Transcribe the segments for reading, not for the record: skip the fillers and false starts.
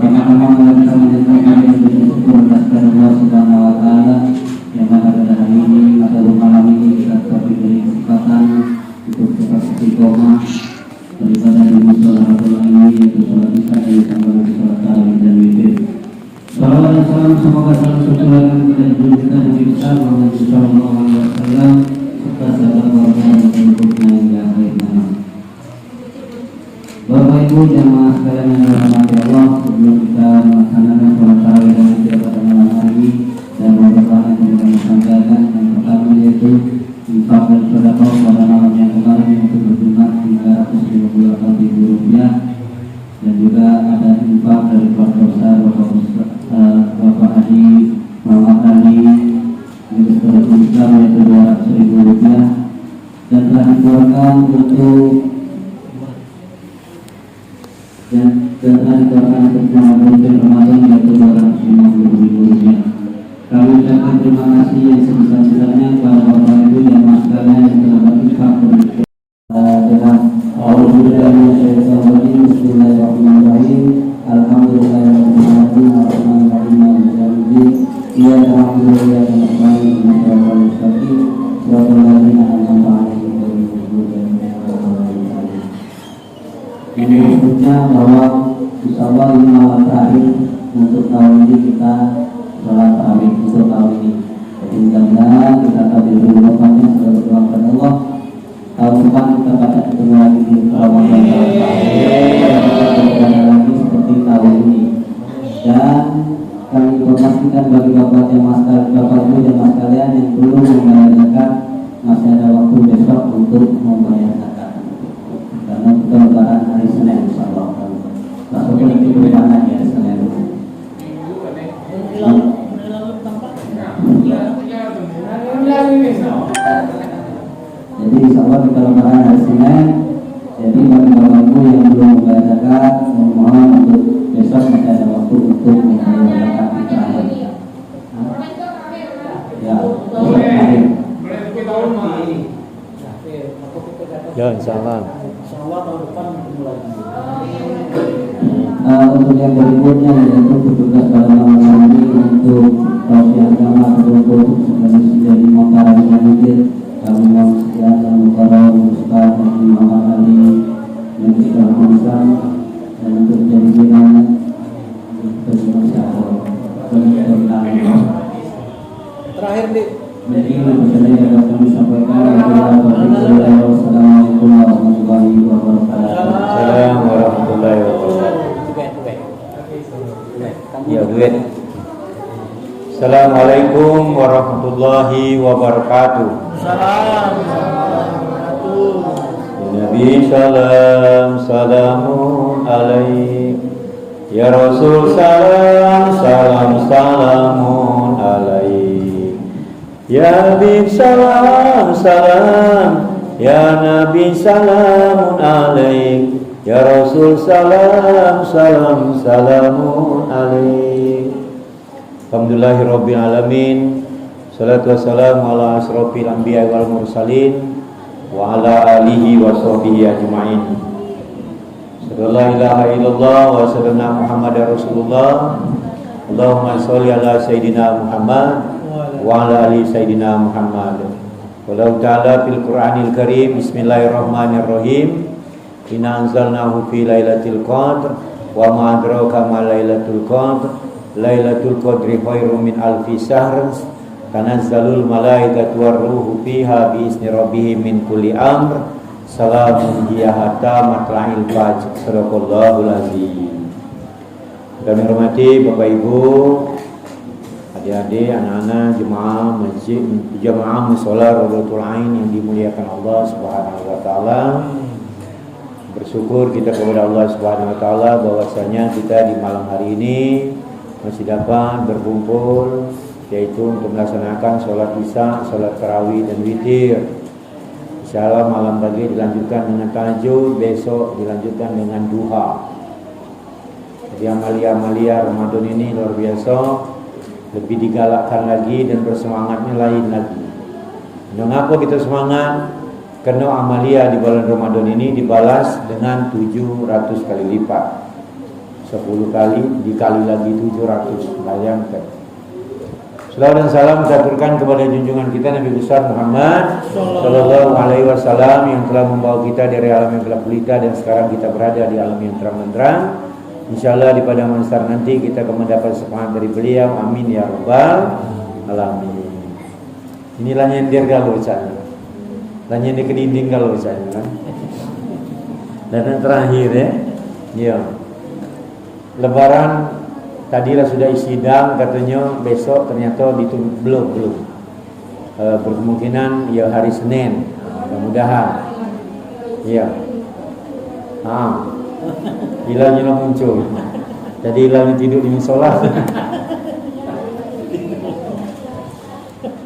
Karena memang kita menjadikan ini berdasarkan Allah Subhanahu wa Ta'ala, yang mana pada hari ini atau malam ini kita tetap diberi kesempatan untuk tetap istiqomah daripada di musola ini, yaitu sholat isya yang ditambah sholat tarawih dan witir. Salawat dan salam semoga selalu tercurahkan kepada junjungan kita Nabi besar Muhammad sallallahu alaihi wasallam serta sahabat keluarga dan pengikutnya hingga akhir zaman. Bapak Ibu jamaah sekalian yang dirahmati Allah, sebelum kita melaksanakan sholat tarawih dan witir pada malam hari ini dan beberapa yang kita sampaikan, yang pertama yaitu infak dan sedekah pada malam yang kemarin yang berjumlah Rp358.000, dan juga ada infak dari keluarga besar Bapak Haji Muhammad Ali Minister Islam yaitu Rp200.000, dan telah dikeluarkan untuk mengamalkan Ramadan yaitu Rp250.000. Kami ucapkan terima kasih yang sebesar-besarnya kepada Bapak Ibu dan Mas sekalian yang telah berinfak dengan Bismillahirrahmanirrahim. Alhamdulillahirrahmanirrahim. Alhamdulillahirrahmanirrahim. Ia alhamdulillah yang terbaik untuk mustaqim. Ini maksudnya bahwa insyaallah ini malam terakhir untuk tahun ini kita sholat tarawih untuk tahun ini. Jadi mudah-mudahan kita akan diberi berkahnya sebagai doa kepada Allah. Tahun depan kita pada ketemu lagi di Ramadan lagi seperti tahun ini. Dan kami memastikan bagi bapak dan mas kalian yang belum membayar zakat, masih ada waktu besok untuk membayar zakat. Karena kita lebaran hari Senin insyaallah. Masukkan itu perubahan ya Senin. Jadi insyaallah kita lebaran hari Senin. Jadi bagi bapak ibu yang belum membayar zakat, mohon untuk besok masih ada waktu untuk membayar zakat di terakhir. Ya, ya insyaallah. Untuk yang berikutnya yaitu petugas pada malam ini untuk tausiah agama untuk menjadi makaran yang dikit. Kami mohon sekian dan mukarram Ustaz Haji Muhammad Ali yang sudah berusaha dan untuk menjadi binaan bagi masyarakat. Terakhir nih. Jadi ini yang kami sampaikan. Wassalamualaikum warahmatullahi wabarakatuh. Assalamualaikum warahmatullahi wabarakatuh. Ya, duit. Assalamualaikum warahmatullahi wabarakatuh. Ya Nabi salam, salamun alaik. Ya Rasul salam, salam, salamun alaik. Ya Habib salam, salam. Ya Nabi salamun alaik. Ya Rasul salam, salam, salamun alaik. Alhamdulillahirabbil alamin. Salatu wassalamu ala asrofil anbiya wal mursalin wa ala alihi wa sahbihi ajma'in. Sallallahu ilaha illallah wa sallallahu Muhammadar Rasulullah. Allahumma sholli ala sayyidina Muhammad wa ala ali sayyidina Muhammad. Wallahu ta'ala fil Qur'anil Karim. Bismillahirrahmanirrahim. Inna anzalnahu fi lailatul qadr wa ma adraka ma lailatul qadr. Lailatul qadri khairum min alfi syahr. Tanazzalul malaikatu warruhu fiha bi izni rabbihim min kulli amr. Salamun hiya hatta matla'il fajr. Shadaqallahul azim. Kami hormati Bapak Ibu, adik-adik, anak-anak, jemaah masjid, jemaah mushola Rodotul Ain yang dimuliakan Allah Subhanahu wa taala. Bersyukur kita kepada Allah Subhanahu wa taala bahwasanya kita di malam hari ini masih dapat berkumpul, yaitu untuk melaksanakan sholat isya, sholat tarawih dan witir. Insyaallah malam pagi dilanjutkan dengan tahajud, besok dilanjutkan dengan duha. Jadi amalia-amalia Ramadan ini luar biasa, lebih digalakkan lagi dan bersemangatnya lain lagi. Mengapa kita semangat? Karena amalia di bulan Ramadan ini dibalas dengan 700 kali lipat. 10 kali dikali lagi 700. Bayangkan. Salawat dan salam kita aturkan kepada junjungan kita Nabi besar Muhammad sallallahu alaihi wasallam yang telah membawa kita dari alam yang gelap gulita dan sekarang kita berada di alam yang terang benderang. Insyaallah di padang mahsyar nanti kita akan mendapat syafaat dari beliau. Amin ya rabbal alamin. Inilah nyender kalau sana. Dan nyender ke dinding kalau sana kan. Dan yang terakhir ya. Lebaran tadilah sudah isidang, katanya besok ternyata belum. Berkemungkinan ya hari Senin, mudah-mudahan. Ya. Hilangnya muncul. Jadi hilang tidur di musola.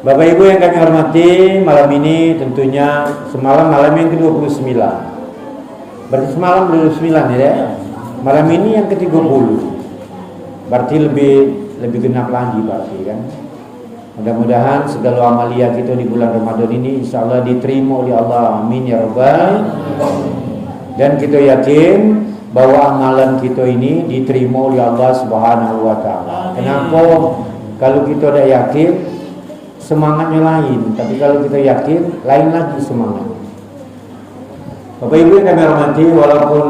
Bapak Ibu yang kami hormati, malam ini tentunya malam yang ke-29. Berarti semalam 29 ya. Malam ini yang ke-30. Berarti lebih genap lagi berarti kan. Mudah-mudahan segala amalia kita di bulan Ramadan ini insyaallah diterima oleh Allah. Amin ya rabbal. Dan kita yakin bahwa amalan kita ini diterima oleh Allah Subhanahu wa taala. Kenapa? Kalau kita udah yakin semangatnya lain, tapi kalau kita yakin lain lagi semangat. Bapak Ibu yang kami hormati, walaupun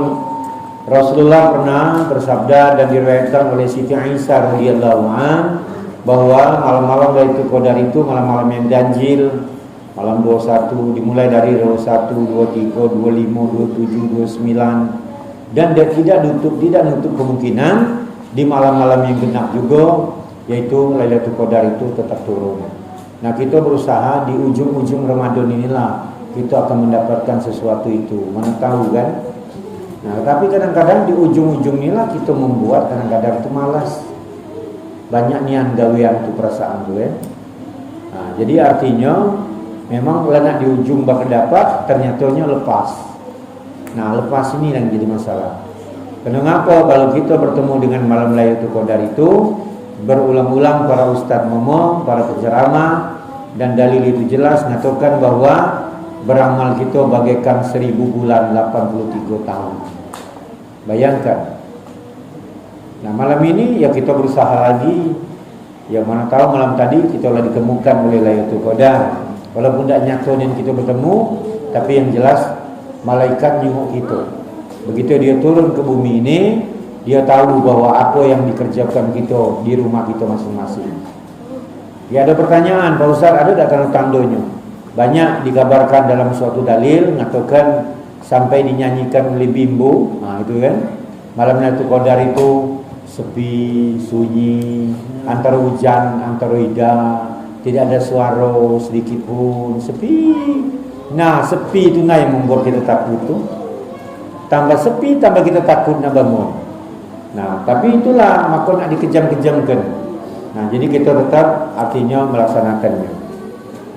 Rasulullah pernah bersabda dan diriwayatkan oleh Siti Aisyah radhiyallahu an bahwa malam-malam Lailatul Qadar itu malam-malam yang ganjil, malam 21 dimulai dari 21, 23, 25, 27, 29 dan tidak nutup kemungkinan di malam-malam yang genap juga yaitu Lailatul Qadar itu tetap turun. Nah, kita berusaha di ujung-ujung Ramadan inilah kita akan mendapatkan sesuatu itu. Mana tahu kan? Nah, tapi kadang-kadang di ujung-ujung inilah kita membuat kadang-kadang itu malas. Banyak nian gawean itu perasaan tuh ya. Nah, jadi artinya memang lenak di ujung bakal dapat, ternyatanya lepas. Nah, lepas ini yang jadi masalah. Kenapa kalau kita bertemu dengan malam Lailatul Qadar itu berulang-ulang para ustadz ngomong, para penceramah dan dalil itu jelas mengatakan bahwa beramal kita bagaikan 1000 bulan 83 tahun. Bayangkan. Nah, malam ini ya kita berusaha lagi. Ya mana tahu malam tadi kita telah dikemukan oleh Lailatul Qadar. Walaupun tidak nyata dan kita bertemu, tapi yang jelas malaikat nyunguk kita. Begitu dia turun ke bumi ini, dia tahu bahwa apa yang dikerjakan kita di rumah kita masing-masing. Ya ada pertanyaan, Pak Ustaz, ada tak tandanya? Banyak dikabarkan dalam suatu dalil mengatakan sampai dinyanyikan oleh bimbo. Nah, itu kan malam Lailatul Qadar itu sepi, sunyi, antara hujan, antara ida, tidak ada suara sedikit pun, sepi. Nah, sepi itu yang membuat kita takut tuh. Tambah sepi, tambah kita takut nak bangun. Nah, tapi itulah maka nak dikejam-kejamkan. Nah, jadi kita tetap artinya melaksanakannya.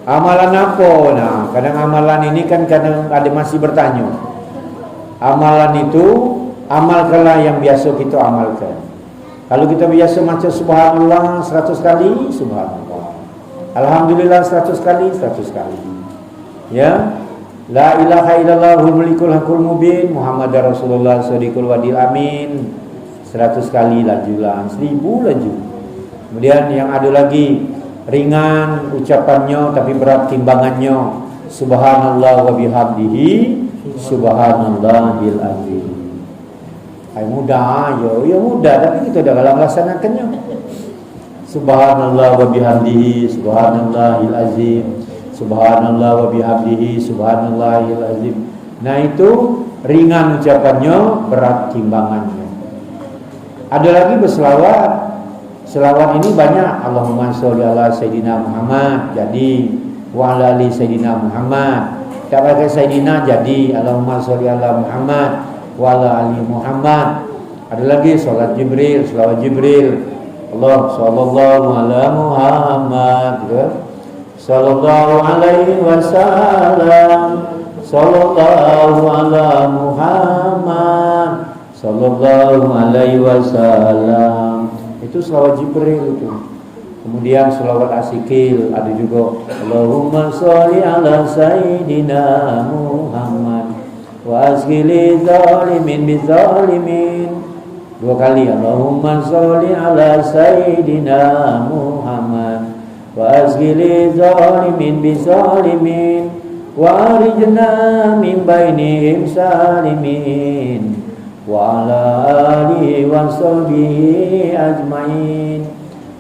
Amalan apa? Nah, kadang amalan ini kan kadang ada masih bertanya. Amalan itu amalkanlah yang biasa kita amalkan. Kalau kita biasa macam subhanallah 100 kali, subhanallah. Alhamdulillah 100 kali, 100 kali. Ya. La ilaha illallahul malikul hakul mubin Muhammadar Rasulullah shadiqul wadil amin 100 kali lajulah, 1000 laju. Kemudian yang ada lagi ringan ucapannya tapi berat timbangannya, subhanallah wa bihamdihi subhanallahil azim. Ay mudah ya mudah, tapi kita dah melaksanakannya. Subhanallah wa bihamdihi subhanallahil azim, subhanallah wa bihamdihi subhanallahil azim. Nah, itu ringan ucapannya, berat timbangannya. Ada lagi berselawat. Selawat ini banyak. Allahumma sholli ala Sayyidina Muhammad, jadi wa ala ali Sayyidina Muhammad. Tak pakai Sayyidina, jadi Allahumma sholli ala Muhammad wa ala ali Muhammad. Ada lagi salat Jibril, selawat Jibril. Allah sallallahu ala Muhammad, gitu. Sallallahu alaihi wasallam, sallallahu ala Muhammad, sallallahu alaihi wasallam. Itu selawat Jibril itu. Kemudian selawat asikil ada juga. Allahumma sholli ala Sayyidina Muhammad wa asghili zalimin bizalimin 2 kali. Allahumma sholli ala sayyidina Muhammad wa azghili zalimin bizalimin wa arijna min bainihim salimin wa ala alihi wa sahbihi ajmain.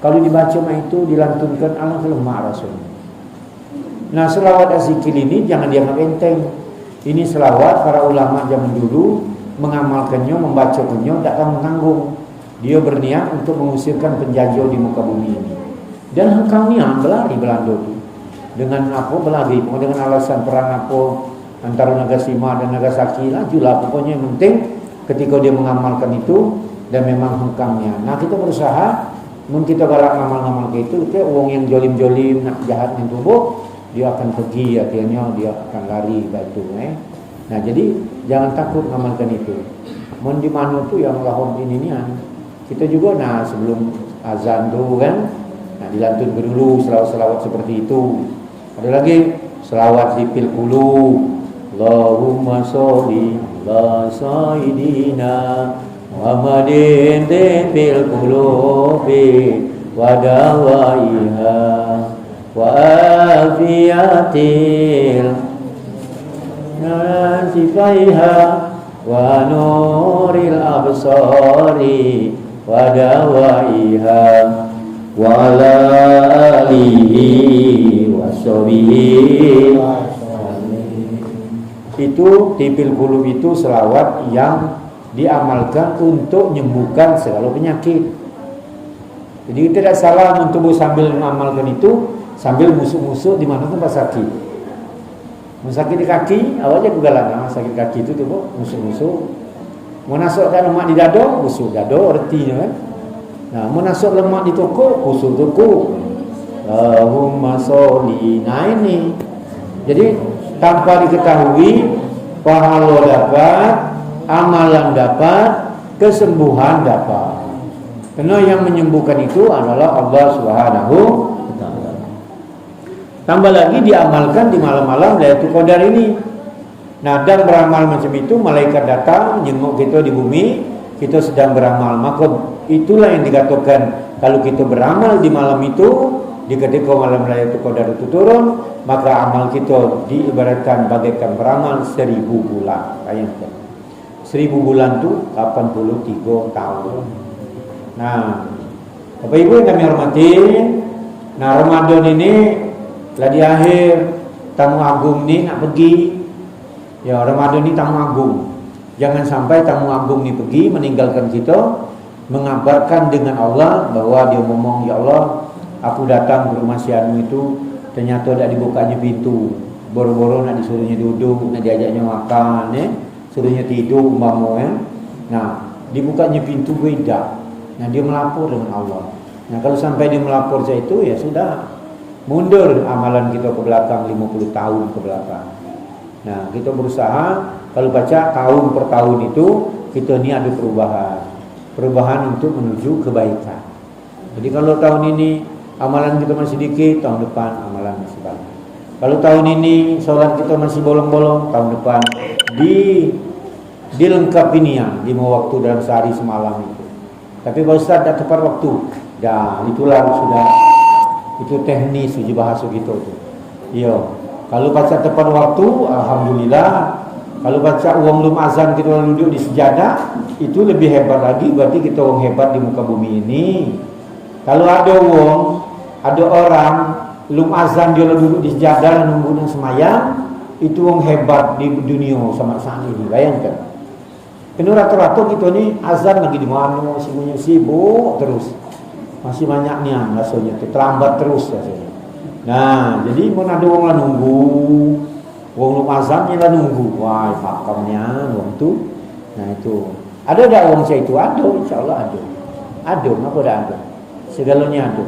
Kalau dibaca itu dilantunkan alhamdulillah Rasul. Nah, selawat azzikir ini jangan dianggap enteng. Ini selawat para ulama zaman dulu mengamalkannya, membacakannya tidak akan menanggung. Dia berniat untuk mengusirkan penjajah di muka bumi ini. Dan hengkang niat berlari Belanda itu. Dengan apa berlari? Dengan alasan perang apa antara Nagasima dan Nagasaki lah, julah pokoknya yang penting ketika dia mengamalkan itu dan memang hengkangnya. Nah, kita berusaha mun kita galak ngamal-ngamal kayak itu, kita uang yang jolim-jolim nak jahat yang tubuh, dia akan pergi, akhirnya dia akan lari batu. Nah, jadi jangan takut ngamalkan itu. Mun di mana tu yang lahon ini ni, kita juga nah sebelum azan tu kan, nah dilantun dulu selawat-selawat seperti itu. Ada lagi selawat di pilkulu, Allahumma sholli ala sayyidina Muhammadin fil qulubi wa dawaiha wa afiyatil nasifaiha wa nuril absari wa dawaiha wa ala alihi wa sahbihi. Itu tipil qulub itu selawat yang diamalkan untuk menyembuhkan segala penyakit. Jadi kita tidak salah untuk sambil mengamalkan itu sambil musuh-musuh di mana tempat sakit. Sakit di kaki, awalnya kegalangan sakit kaki itu tuh musuh-musuh. Mau nasukkan lemak di dada, busuk dada artinya kan. Nah, mau nasuk lemak di toko, busuk toko. Allahumma sholli. Nah ini. Jadi tanpa diketahui pahala dapat, amalan dapat, kesembuhan dapat. Karena yang menyembuhkan itu adalah Allah Subhanahu wa taala. Tambah lagi diamalkan di malam-malam Lailatul Qadar ini. Nah, dan beramal macam itu, malaikat datang jenguk kita di bumi, kita sedang beramal. Maka itulah yang dikatakan kalau kita beramal di malam itu, di ketika malam Lailatul Qadar itu turun, maka amal kita diibaratkan bagaikan beramal 1000 bulan. Bayangkan. 1000 bulan itu 83 tahun. Nah, Bapak Ibu yang kami hormati, nah Ramadan ini telah di akhir, tamu agung ini nak pergi. Ya, Ramadan ini tamu agung. Jangan sampai tamu agung ini pergi meninggalkan kita, mengabarkan dengan Allah bahwa dia ngomong, ya Allah, aku datang ke rumah si Anu itu, ternyata tidak dibukanya pintu. Boro-boro nak disuruhnya duduk, nak diajaknya makan, suruhnya tidur umpama ya. Nah, dibukanya pintu beda. Nah, dia melapor dengan Allah. Nah, kalau sampai dia melapor saya itu, ya sudah mundur amalan kita ke belakang 50 tahun ke belakang. Nah, kita berusaha kalau baca tahun per tahun itu kita ni ada perubahan untuk menuju kebaikan. Jadi kalau tahun ini amalan kita masih sedikit, tahun depan amalan masih banyak. Kalau tahun ini sholat kita masih bolong-bolong, tahun depan dilengkapi niat 5 waktu dalam sehari semalam itu. Tapi Pak Ustaz tak tepat waktu. Dah, itulah sudah itu teknis uji bahasa kita tu. Iya. Kalau baca tepat waktu, alhamdulillah. Kalau baca uang belum azan kita duduk di sejadah, itu lebih hebat lagi, berarti kita orang hebat di muka bumi ini. Kalau ada ada orang belum azan dia duduk di sejadah nunggu dan semayang, itu orang hebat di dunia sama saat ini. Bayangkan. Kena rata-rata kita ni azan lagi di mana, semuanya sibuk terus. Masih banyak nian rasanya, terlambat terus rasanya. Nah, jadi mau ada orang lah nunggu, orang lu azannya lah nunggu. Wah, makamnya orang tu. Nah itu, ada tak orang saya itu? Ada, insyaAllah ada. Ada, kenapa tak ada? Segalanya ada.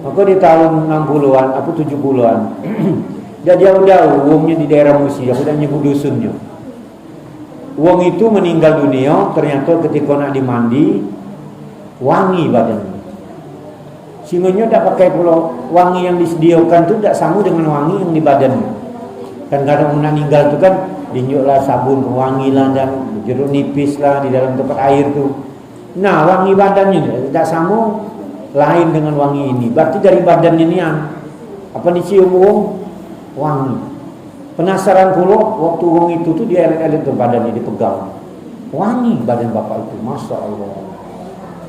Maka di tahun 60-an, apa 70-an, dia jauh-jauh, uangnya di daerah Musi, aku dah nyebut dusunnya. Uang itu meninggal dunia, ternyata ketika nak dimandi, wangi badannya. Singonya tak pakai pula wangi yang disediakan tu tak sama dengan wangi yang di badannya. Kan kadang nak meninggal tu kan, dinjuklah sabun wangi lah dan jeruk nipis lah di dalam tempat air tu. Nah, wangi badannya tidak sama lain dengan wangi ini. Berarti dari badannya ini apa dicium wong wangi. Penasaran pula waktu wong itu tuh dia elit-elit tuh badannya dipegang. Wangi badan bapak itu, masya Allah.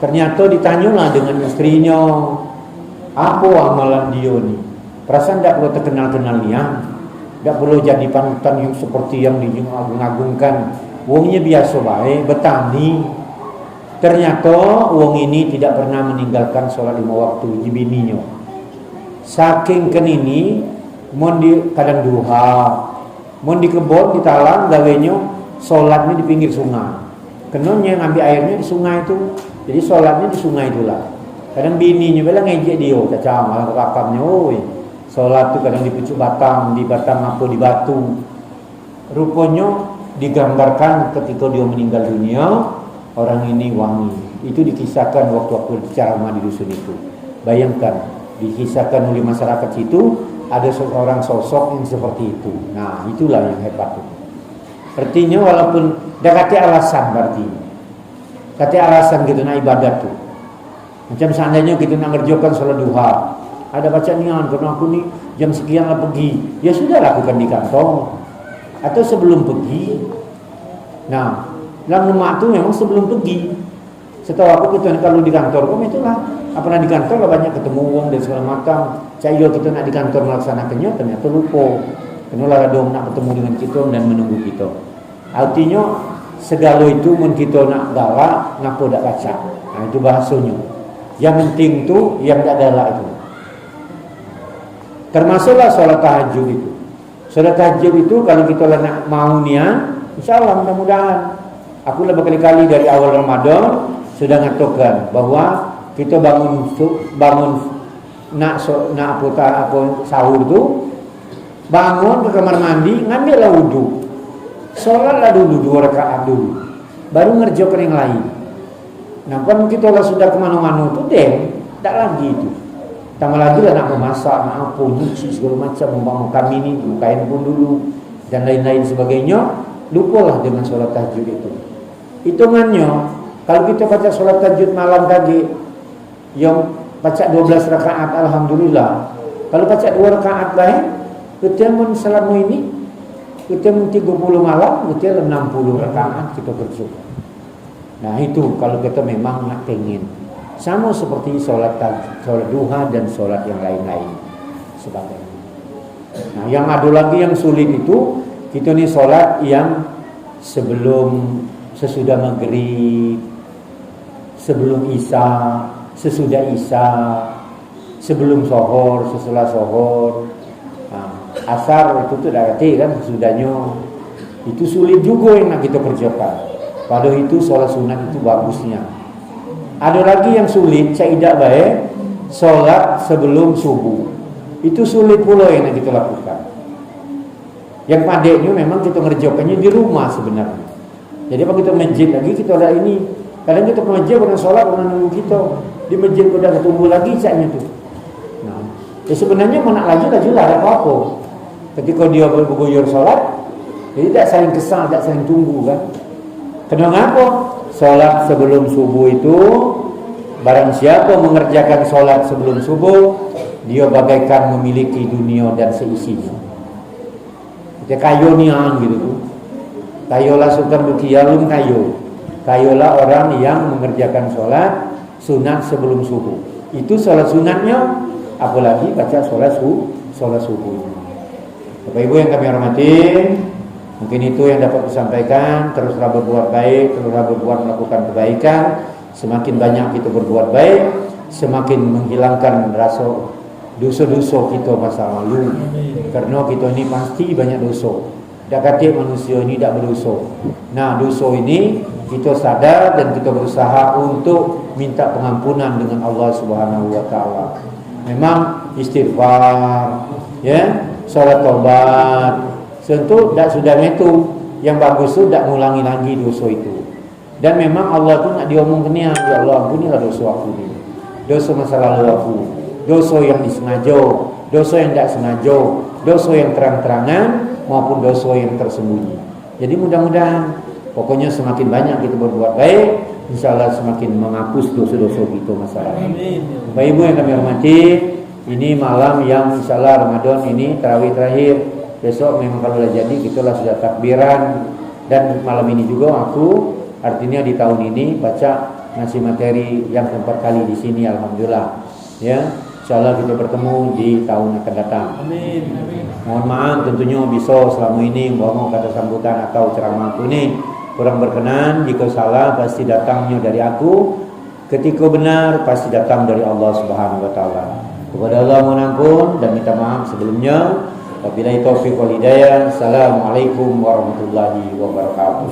Ternyata ditanyalah dengan istrinya, apa amalan dia nih? Perasaan tidak perlu terkenal-kenal dia, tidak perlu jadi panutan yang seperti yang diagung-agungkan. Wongnya biasa baik, betani. Ternyata wong ini tidak pernah meninggalkan sholat 5 waktu di bininya. Saking kenini, mon di kadang duha, mon di kebon, di talang, gawenya sholatnya di pinggir sungai. Kenanya ngambil airnya di sungai itu, jadi sholatnya di sungai itulah. Kadang bininya bilang ngejek dia, caca malah kekakamnya, oi. Sholat itu kadang di pucuk batang, di batang apa di batu. Rupanya digambarkan ketika dia meninggal dunia, orang ini wangi. Itu dikisahkan waktu-waktu ceramah di dusun itu. Bayangkan, dikisahkan oleh masyarakat situ ada seorang sosok yang seperti itu. Nah, itulah yang hebat itu. Artinya walaupun dah kata alasan berarti. Kata alasan gitu nak ibadat tuh. Macam seandainya kita nak ngerjakan sholat duha. Ada baca nian karena aku nih jam sekian lah pergi. Ya sudah lakukan di kantor. Atau sebelum pergi. Nah, dalam rumah itu memang sebelum pergi. Setahu aku kita kalau di kantor kok itulah. Apalagi di kantor lah banyak ketemu wong dan segala macam. Cayo kita nak di kantor melaksanakannya ternyata lupa. Kenalah dong nak bertemu dengan kita dan menunggu kita. Artinya segala itu mun kita nak galak, ngapa dak baca. Nah itu bahasanya. Yang penting tu yang dak galak itu. Termasuklah sholat tahajud itu. Sholat tahajud itu kalau kita nak mau niat, insyaallah mudah-mudahan. Aku lah berkali-kali dari awal Ramadan sudah ngatakan bahwa kita bangun nak sahur tu, bangun ke kamar mandi, ngambillah wudu, sholatlah dulu 2 rakaat dulu, baru ngerjakan yang lain. Nah, kan kita lah sudah kemana-mana tu tak lagi itu. Tambah lagi lah nak memasak, nak apa, nyuci segala macam, membangun kami ni, bukain pun dulu dan lain-lain sebagainya. Lupalah dengan sholat tahajud itu. Hitungannya, kalau kita baca sholat tahajud malam tadi, yang baca 12 rakaat, alhamdulillah. Kalau baca 2 rakaat baik, kita mun selama ini, kita mun 30 malam, kita 60 rakaat kita bersyukur. Nah itu kalau kita memang nak pengen. Sama seperti sholat duha dan sholat yang lain-lain sebagainya. Nah yang ada lagi yang sulit itu, kita ni sholat yang sesudah maghrib, sebelum isya, sesudah isya, sebelum sohor, sesudah sohor. Nah, asar itu dah arti kan sesudahnya. Itu sulit juga yang nak kita kerjakan. Padahal itu sholat sunat itu bagusnya. Ada lagi yang sulit, saya tidak baik, sholat sebelum subuh. Itu sulit pula yang nak kita lakukan. Yang padeknya memang kita ngerjakannya di rumah sebenarnya. Jadi apa kita masjid lagi kita ada ini. Kadang kita ke masjid pernah sholat pernah nunggu kita. Di masjid udah ketunggu lagi saatnya tu. Nah, sebenarnya mau nak laju lah ada apa-apa. Ketika dia berguyur sholat, jadi tak saling kesal, tak saling tunggu kan. Kenapa? Sholat sebelum subuh itu, barang siapa mengerjakan sholat sebelum subuh, dia bagaikan memiliki dunia dan seisinya. Kita kayo nian gitu tuh. Kayolah sultan bukiyalum kayo. Kayolah orang yang mengerjakan sholat sunat sebelum subuh. Itu sholat sunatnya, apalagi baca sholat subuh. Bapak Ibu yang kami hormati, mungkin itu yang dapat disampaikan. Teruslah berbuat baik, teruslah melakukan kebaikan. Semakin banyak kita berbuat baik, semakin menghilangkan rasa dosa-dosa kita masa lalu. Karena kita ini pasti banyak dosa. Tak kata manusia ini tak berdosa. Nah, dosa ini kita sadar dan kita berusaha untuk minta pengampunan dengan Allah Subhanahu wa taala. Memang istighfar, ya, salat taubat. Tentu tak sudah itu. Yang bagus tu tak mengulangi lagi dosa itu. Dan memang Allah tu nak diomong kenia, ya Allah ampunilah dosa aku ni. Dosa masa lalu aku, dosa yang disengaja, dosa yang tak sengaja, dosa yang terang-terangan maupun dosa yang tersembunyi. Jadi mudah-mudahan Pokoknya semakin banyak kita berbuat baik, insya Allah semakin menghapus dosa-dosa kita masalah. Bapak Ibu yang kami hormati, ini malam yang insya Allah Ramadan ini tarawih terakhir. Besok memang kalau sudah jadi kita sudah takbiran, dan malam ini juga aku artinya di tahun ini baca ngasih materi yang keempat kali di sini, alhamdulillah. Ya, insya Allah kita bertemu di tahun akan datang. Amin. Mohon maaf tentunya bisa selama ini mau kata sambutan atau ceramah aku ini kurang berkenan. Jika salah pasti datangnya dari aku, ketika benar pasti datang dari Allah Subhanahu wa taala. Kepada Allah mohon ampun dan minta maaf sebelumnya. Wabillahi taufiq wal hidayah. Assalamualaikum warahmatullahi wabarakatuh.